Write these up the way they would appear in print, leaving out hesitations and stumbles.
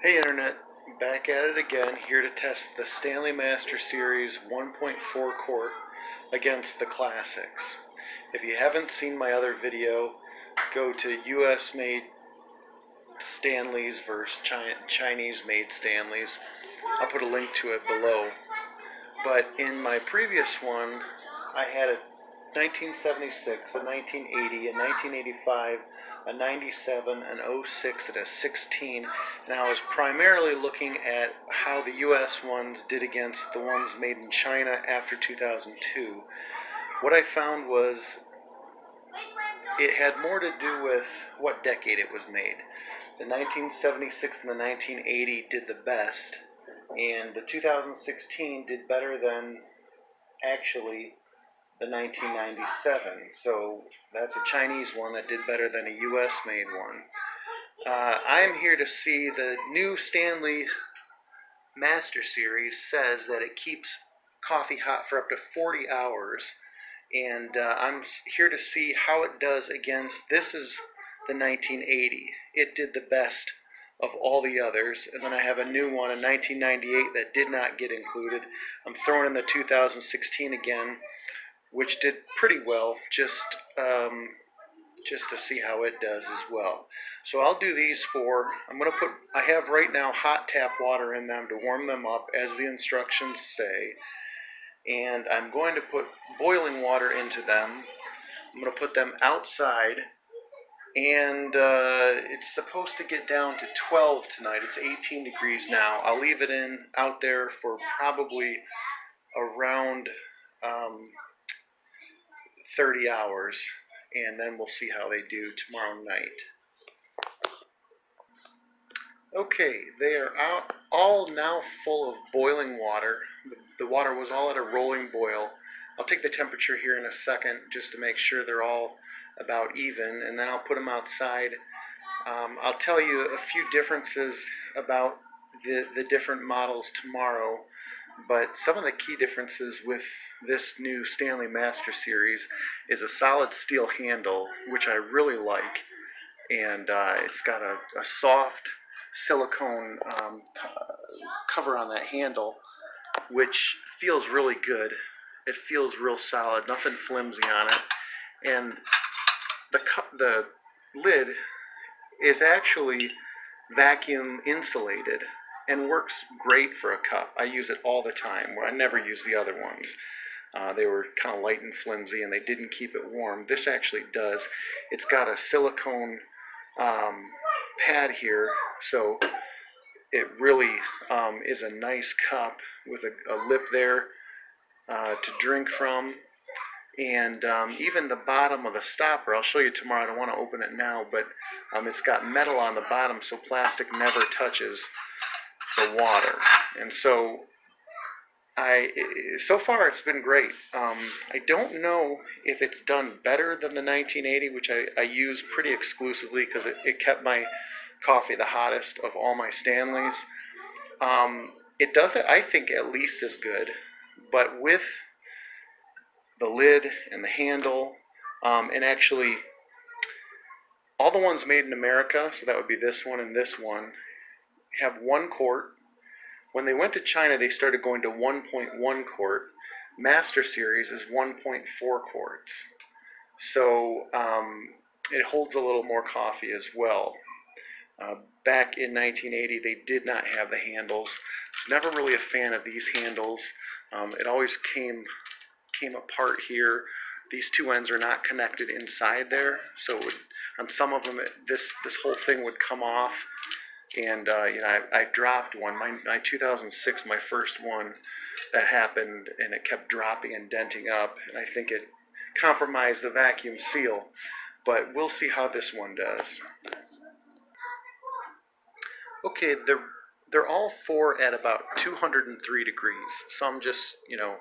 Hey Internet, back at it again, here to test the Stanley Master Series 1.4 quart against the classics. If you haven't seen my other video, go to US made Stanleys versus Chinese made Stanleys. I'll put a link to it below. But in my previous one, I had a 1976, a 1980, a 1985, a 97, an 06, and a 16, and I was primarily looking at how the US ones did against the ones made in China after 2002. What I found was it had more to do with what decade it was made. The 1976 and the 1980 did the best, and the 2016 did better than actually the 1997, so that's a Chinese one that did better than a US made one. I'm here to see the new Stanley Master Series says that it keeps coffee hot for up to 40 hours, and I'm here to see how it does against, this is the 1980. It did the best of all the others, and then I have a new one, a 1998, that did not get included. I'm throwing in the 2016 again, which did pretty well, just to see how it does as well. So I'll do these four. I have right now hot tap water in them to warm them up as the instructions say, and I'm going to put boiling water into them. I'm going to put them outside, and it's supposed to get down to 12 tonight. It's 18 degrees now. I'll leave it out there for probably around 30 hours, and then we'll see how they do tomorrow night. Okay, they are all now full of boiling water. The water was all at a rolling boil. I'll take the temperature here in a second just to make sure they're all about even, and then I'll put them outside. I'll tell you a few differences about the different models tomorrow, but some of the key differences with this new Stanley Master Series is a solid steel handle, which I really like, and it's got a soft silicone cover on that handle, which feels really good. It feels real solid, nothing flimsy on it, and the lid is actually vacuum insulated and works great for a cup. I use it all the time. I never use the other ones. They were kind of light and flimsy, and they didn't keep it warm. This actually does. It's got a silicone pad here, so it really is a nice cup with a lip there to drink from. And even the bottom of the stopper, I'll show you tomorrow. I don't want to open it now, but it's got metal on the bottom, so plastic never touches the water. And so so far it's been great. I don't know if it's done better than the 1980, which I use pretty exclusively because it kept my coffee the hottest of all my Stanleys. It does it, I think, at least as good, but with the lid and the handle, and actually all the ones made in America, so that would be this one and this one, have 1 quart. When they went to China, they started going to 1.1 quart. Master Series is 1.4 quarts. So it holds a little more coffee as well. Back in 1980, they did not have the handles. I was never really a fan of these handles. It always came apart here. These two ends are not connected inside there, so on some of them this whole thing would come off. And I dropped one. My 2006, my first one, that happened, and it kept dropping and denting up, and I think it compromised the vacuum seal. But we'll see how this one does. Okay, they're all four at about 203 degrees. Some just a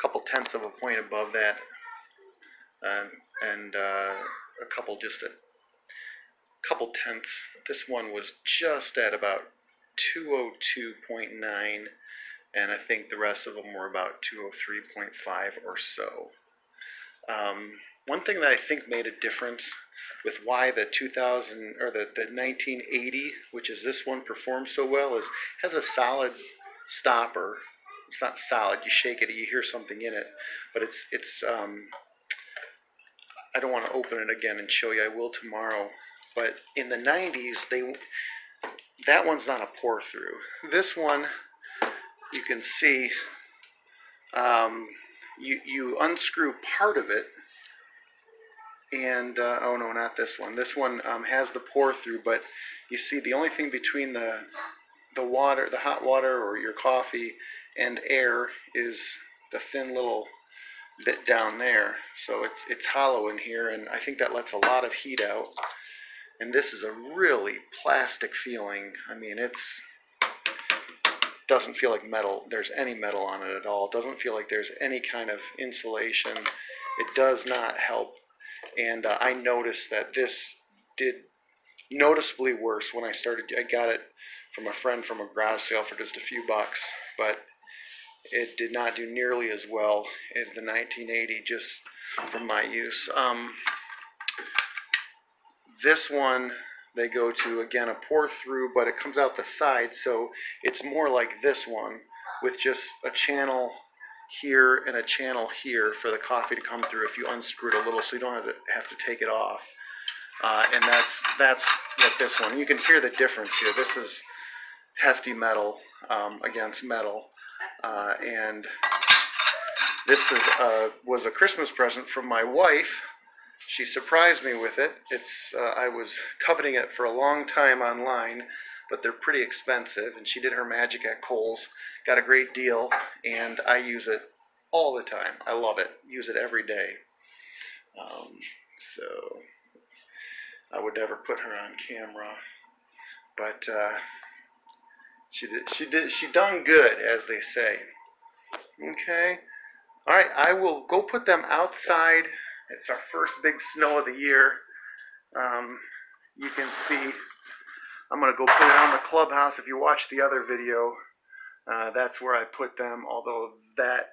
couple tenths of a point above that, and a couple just a couple tenths. This one was just at about 202.9, and I think the rest of them were about 203.5 or so. one thing that I think made a difference with why the 2000 or the 1980, which is this one, performs so well is has a solid stopper. It's not solid. You shake it, you hear something in it, but it's I don't want to open it again and show you. I will tomorrow. But in the 90s, that one's not a pour through. This one, you can see, you unscrew part of it, and oh no, not this one. This one has the pour through, but you see the only thing between the water, the hot water or your coffee and air is the thin little bit down there. So it's hollow in here, and I think that lets a lot of heat out. And this is a really plastic feeling. I mean, it's doesn't feel like metal. There's any metal on it at all. It doesn't feel like there's any kind of insulation. It does not help. And I noticed that this did noticeably worse when I started. I got it from a friend from a garage sale for just a few bucks, but it did not do nearly as well as the 1980 just from my use. This one, they go to, again, a pour through, but it comes out the side, so it's more like this one with just a channel here and a channel here for the coffee to come through if you unscrew it a little, so you don't have to take it off. And that's what this one. You can hear the difference here. This is Hefty metal against metal, and this is was a Christmas present from my wife. She surprised me with it. I was coveting it for a long time online, but they're pretty expensive, and she did her magic at Kohl's, got a great deal, and I use it all the time. I love it. Use it every day. So I would never put her on camera, but she done good, as they say. Okay. All right, I will go put them outside. It's our first big snow of the year. You can see I'm going to go put it on the clubhouse. If you watch the other video, that's where I put them, although that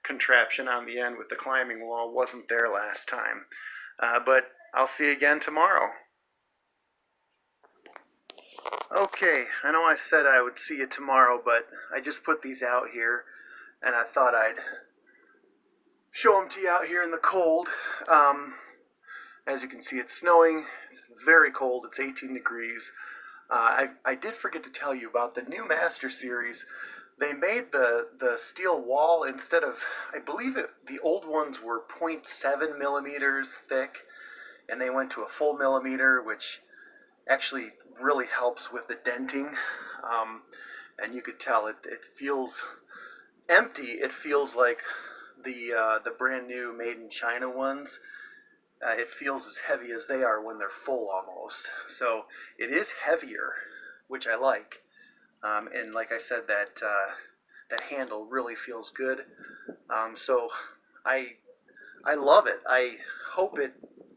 contraption on the end with the climbing wall wasn't there last time. But I'll see you again tomorrow. Okay, I know I said I would see you tomorrow, but I just put these out here, and I thought I'd show them to you out here in the cold. As you can see, it's snowing. It's very cold. It's 18 degrees. I did forget to tell you about the new Master Series. They made the steel wall instead of, I believe the old ones were 0.7 millimeters thick, and they went to a full millimeter, which actually really helps with the denting. And you could tell it feels empty. It feels like the brand new made in China ones. It feels as heavy as they are when they're full almost. So it is heavier, which I like. And like I said, that handle really feels good. So I love it. I hope it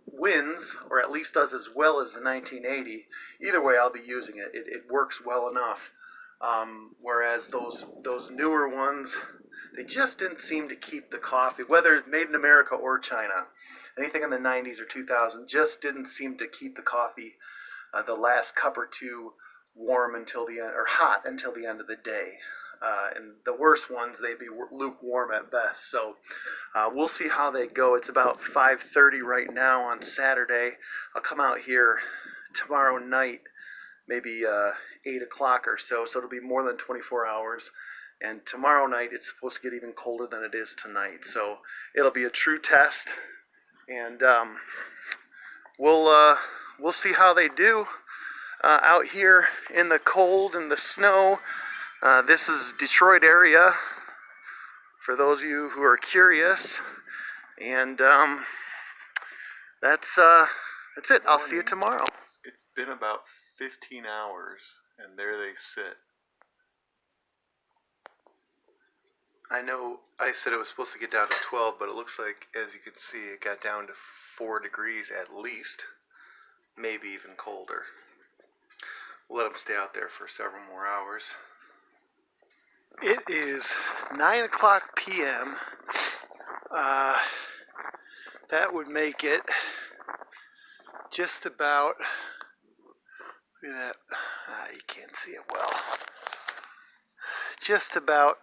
wins, or at least does as well as the 1980. Either way, I'll be using it. It works well enough. Whereas those newer ones, they just didn't seem to keep the coffee, whether made in America or China. Anything in the 90s or 2000 just didn't seem to keep the coffee the last cup or two warm until the end, or hot until the end of the day. And the worst ones, they'd be lukewarm at best. So we'll see how they go. It's about 5:30 right now on Saturday. I'll come out here tomorrow night, maybe 8 o'clock or so, so it'll be more than 24 hours. And tomorrow night, it's supposed to get even colder than it is tonight. So it'll be a true test. And we'll see how they do out here in the cold and the snow. This is Detroit area, for those of you who are curious. And that's it. I'll see you tomorrow. It's been about 15 hours, and there they sit. I know I said it was supposed to get down to 12, but it looks like, as you can see, it got down to 4 degrees at least, maybe even colder. We'll let them stay out there for several more hours. It is 9 o'clock p.m. that would make it just about, look at that, you can't see it well, just about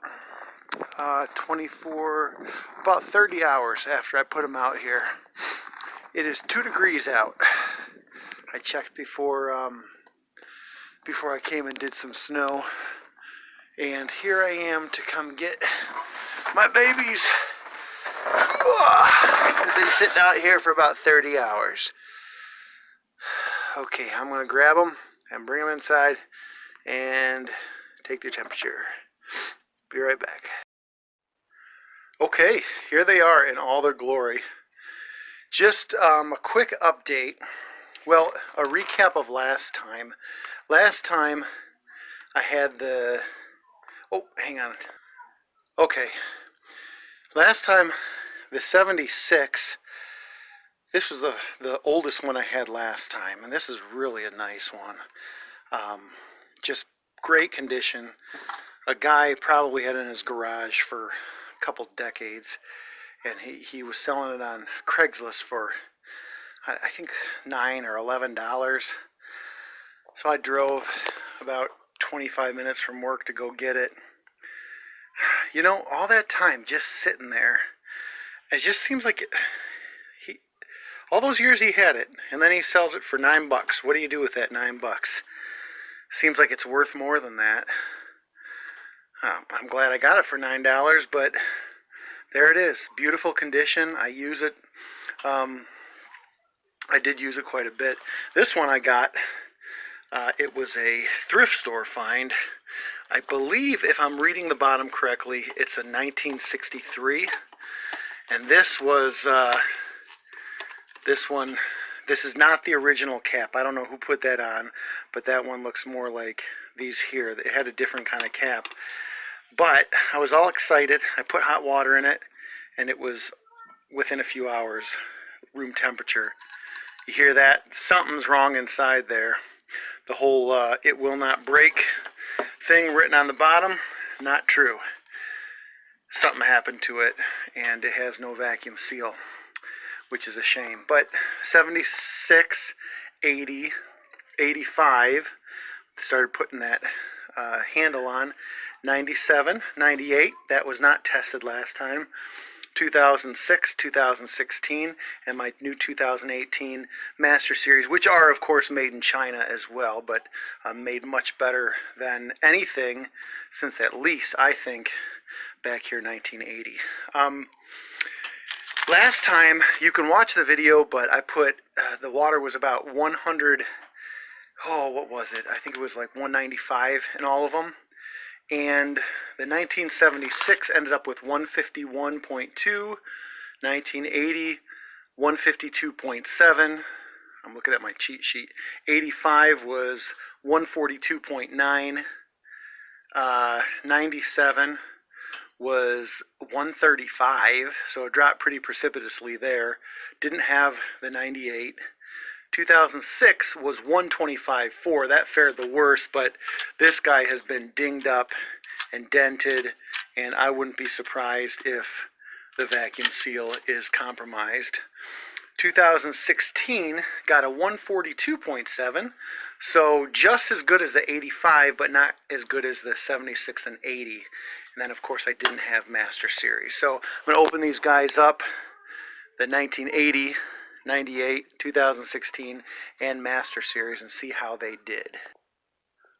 24, about 30 hours after I put them out here. It is 2 degrees out. I checked before I came and did some snow, and here I am to come get my babies. They've been sitting out here for about 30 hours. Okay, I'm going to grab them and bring them inside and take their temperature. Be right back. Okay, here they are in all their glory. Just a quick update. Well, a recap of last time. Last time I had the... Oh, hang on. Okay. Last time, the 76, this was the oldest one I had last time, and this is really a nice one. Just great condition. A guy probably had it in his garage for a couple decades, and he was selling it on Craigslist for, I think, $9 or $11. So I drove about 25 minutes from work to go get it. You know, all that time just sitting there, it just seems like all those years he had it, and then he sells it for $9. What do you do with that $9? Seems like it's worth more than that. I'm glad I got it for $9, but there it is. Beautiful condition. I use it. I did use it quite a bit. This one I got, it was a thrift store find. I believe, if I'm reading the bottom correctly, it's a 1963. And this was, this is not the original cap. I don't know who put that on, but that one looks more like these here. It had a different kind of cap. But I was all excited. I put hot water in it, and it was within a few hours, room temperature. You hear that? Something's wrong inside there. The whole it will not break thing written on the bottom, not true. Something happened to it, and it has no vacuum seal, which is a shame. But 76, 80, 85, started putting that handle on. 97, 98, that was not tested last time. 2006, 2016, and my new 2018 Master Series, which are, of course, made in China as well, but made much better than anything since at least, I think, back here 1980. Last time, you can watch the video, but I put, the water was about 100, oh, what was it? I think it was like 195 in all of them. And the 1976 ended up with 151.2, 1980, 152.7. I'm looking at my cheat sheet. 85 was 142.9. 97 was 135, so it dropped pretty precipitously there. Didn't have the 98. 2006 was 125.4. That fared the worst, but this guy has been dinged up and dented, and I wouldn't be surprised if the vacuum seal is compromised. 2016 got a 142.7, so just as good as the 85, but not as good as the 76 and 80. And then, of course, I didn't have Master Series. So I'm going to open these guys up, the 1980, 98, 2016, and Master Series, and see how they did.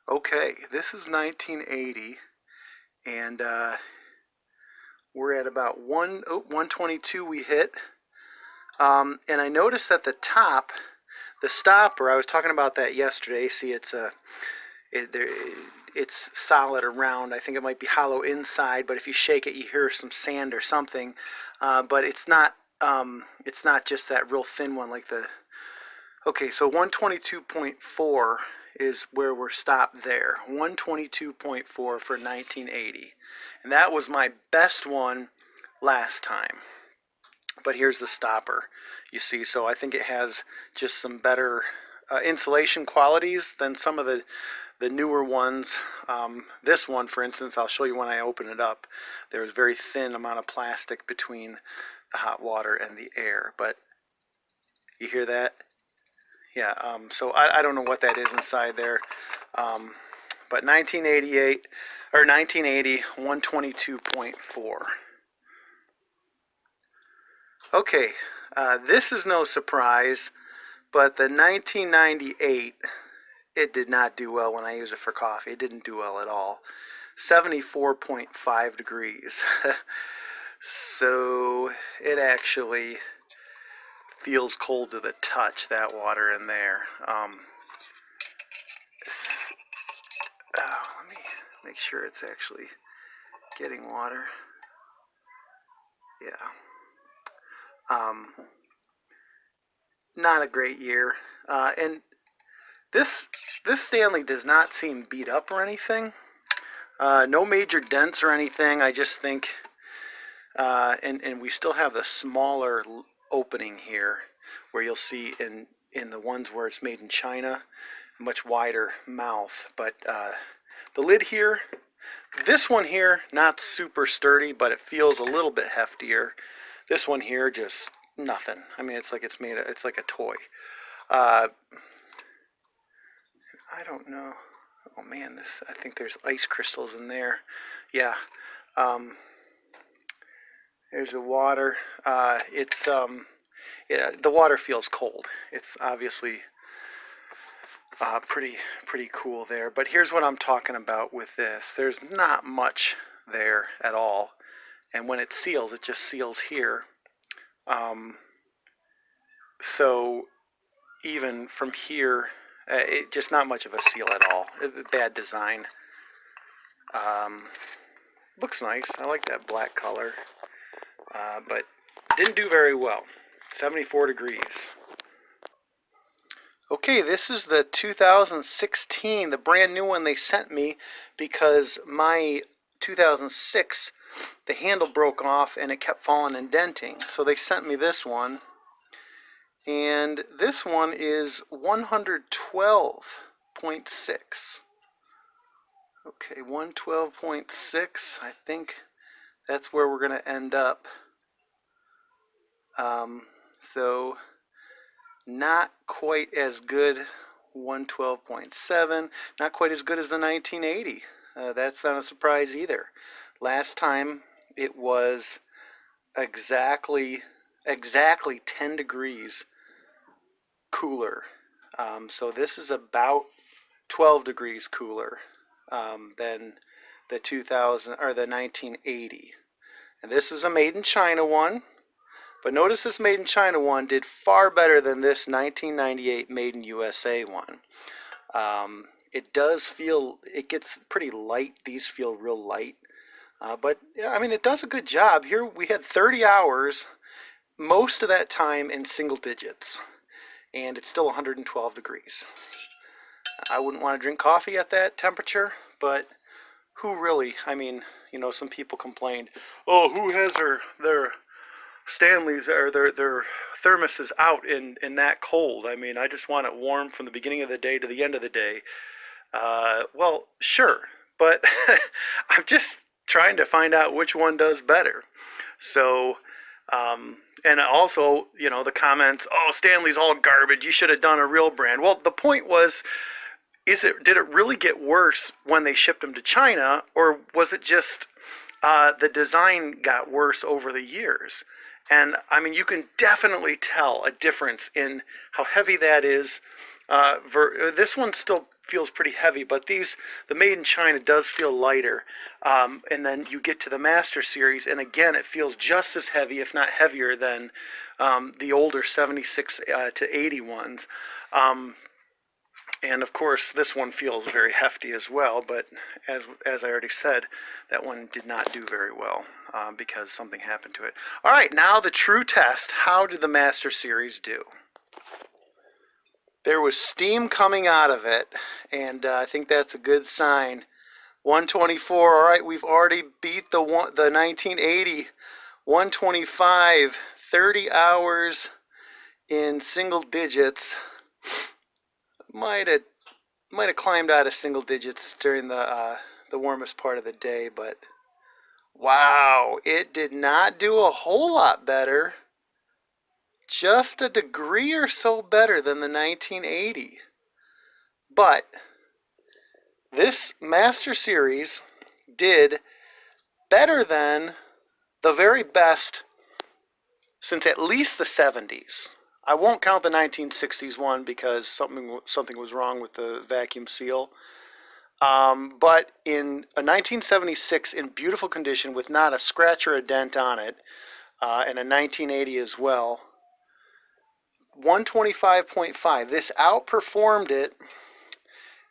Okay, this is 1980, and we're at about 122 we hit. And I noticed at the top, the stopper, I was talking about that yesterday. See, it's solid around. I think it might be hollow inside, but if you shake it, you hear some sand or something. But it's not just that real thin one like the... Okay, so 122.4 is where we're stopped there. 122.4 for 1980. And that was my best one last time. But here's the stopper, you see. So I think it has just some better insulation qualities than some of the newer ones. This one, for instance, I'll show you when I open it up. There's a very thin amount of plastic between hot water and the air. But you hear that? Yeah, so I don't know what that is inside there. But 1988, or 1980, 122.4. Okay, this is no surprise, but the 1998, it did not do well when I use it for coffee. It didn't do well at all. 74.5 degrees. So it actually feels cold to the touch, that water in there. Let me make sure it's actually getting water. Yeah. Not a great year. And this Stanley does not seem beat up or anything. No major dents or anything. I just think, and we still have the smaller opening here, where you'll see in the ones where it's made in China, a much wider mouth. But the lid here, this one here, not super sturdy, but it feels a little bit heftier. This one here, just nothing. I mean, it's like it's like a toy. I don't know. Oh man, I think there's ice crystals in there. Yeah. There's the water. Yeah, the water feels cold. It's obviously pretty cool there. But here's what I'm talking about with this. There's not much there at all. And when it seals, it just seals here. So even from here, it just not much of a seal at all. Bad design. Looks nice. I like that black color. But didn't do very well. 74 degrees. Okay, this is the 2016, the brand new one they sent me, because my 2006, the handle broke off and it kept falling and denting. So they sent me this one. And this one is 112.6. Okay, 112.6. I think that's where we're going to end up. So not quite as good. 112.7. Not quite as good as the 1980. That's not a surprise either. Last time it was exactly 10 degrees cooler. So this is about 12 degrees cooler than the 2000 or the 1980. And this is a made in China one. But notice this made in China one did far better than this 1998 made in USA one. It does feel, it gets pretty light. These feel real light. But yeah, I mean, it does a good job. Here we had 30 hours, most of that time in single digits. And it's still 112 degrees. I wouldn't want to drink coffee at that temperature, but who really? I mean, you know, some people complained, oh, who has their Stanleys or their thermoses out in that cold? I mean, I just want it warm from the beginning of the day to the end of the day. Well, sure, but I'm just trying to find out which one does better. So, and also, you know, the comments, oh, Stanley's all garbage, you should have done a real brand. Well, the point was, did it really get worse when they shipped them to China, or was it just the design got worse over the years? And I mean, you can definitely tell a difference in how heavy that is. This one still feels pretty heavy, but the made in China does feel lighter. And then you get to the Master Series, and again, it feels just as heavy, if not heavier, than the older 76 to 80 ones. And of course, this one feels very hefty as well, but as I already said, that one did not do very well because something happened to it. All right, now the true test. How did the Master Series do? There was steam coming out of it, and I think that's a good sign. 124, all right, we've already beat the 1980. 125, 30 hours in single digits. Might have climbed out of single digits during the warmest part of the day, but Wow, it did not do a whole lot better. Just a degree or so better than the 1980. But this Master Series did better than the very best since at least the 70s. I won't count the 1960s one because something was wrong with the vacuum seal. But in a 1976 in beautiful condition with not a scratch or a dent on it, and a 1980 as well, 125.5. This outperformed it,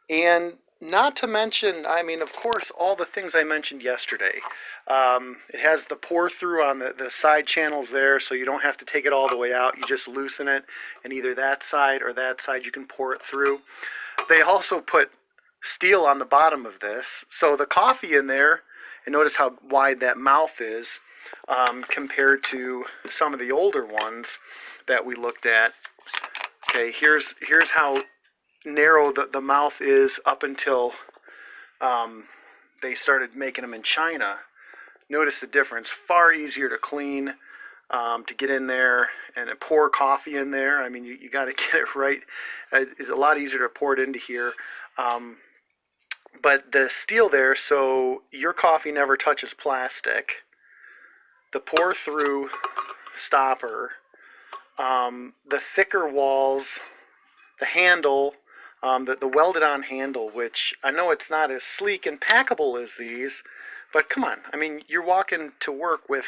and not to mention, I mean, of course, all the things I mentioned yesterday. It has the pour through on the side channels there, so you don't have to take it all the way out. You just loosen it, and either that side or that side you can pour it through. They also put steel on the bottom of this, so the coffee in there, and notice how wide that mouth is compared to some of the older ones that we looked at. Okay, here's how narrow the mouth is up until they started making them in China. Notice the difference. Far easier to clean, to get in there and pour coffee in there. I mean, you got to get it right. It's a lot easier to pour it into here. But the steel there, so your coffee never touches plastic. The pour through stopper, the thicker walls, the handle, the welded on handle, which I know it's not as sleek and packable as these, but come on, I mean, you're walking to work with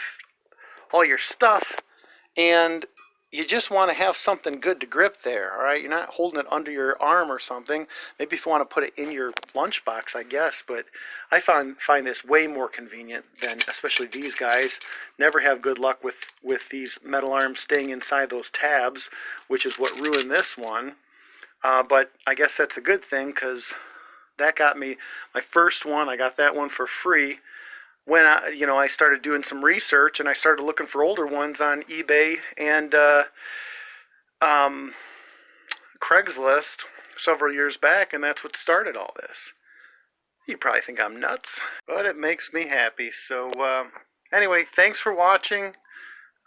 all your stuff, and you just want to have something good to grip there, all right? You're not holding it under your arm or something. Maybe if you want to put it in your lunchbox, I guess, but I find this way more convenient than, especially these guys. Never have good luck with these metal arms staying inside those tabs, which is what ruined this one. But I guess that's a good thing, because that got me my first one. I got that one for free when I started doing some research, and I started looking for older ones on eBay and Craigslist several years back, and that's what started all this. You probably think I'm nuts, but it makes me happy. So anyway, thanks for watching.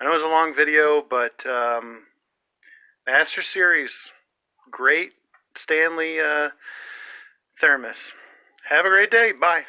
I know it was a long video, but Master Series, great Stanley thermos. Have a great day. Bye.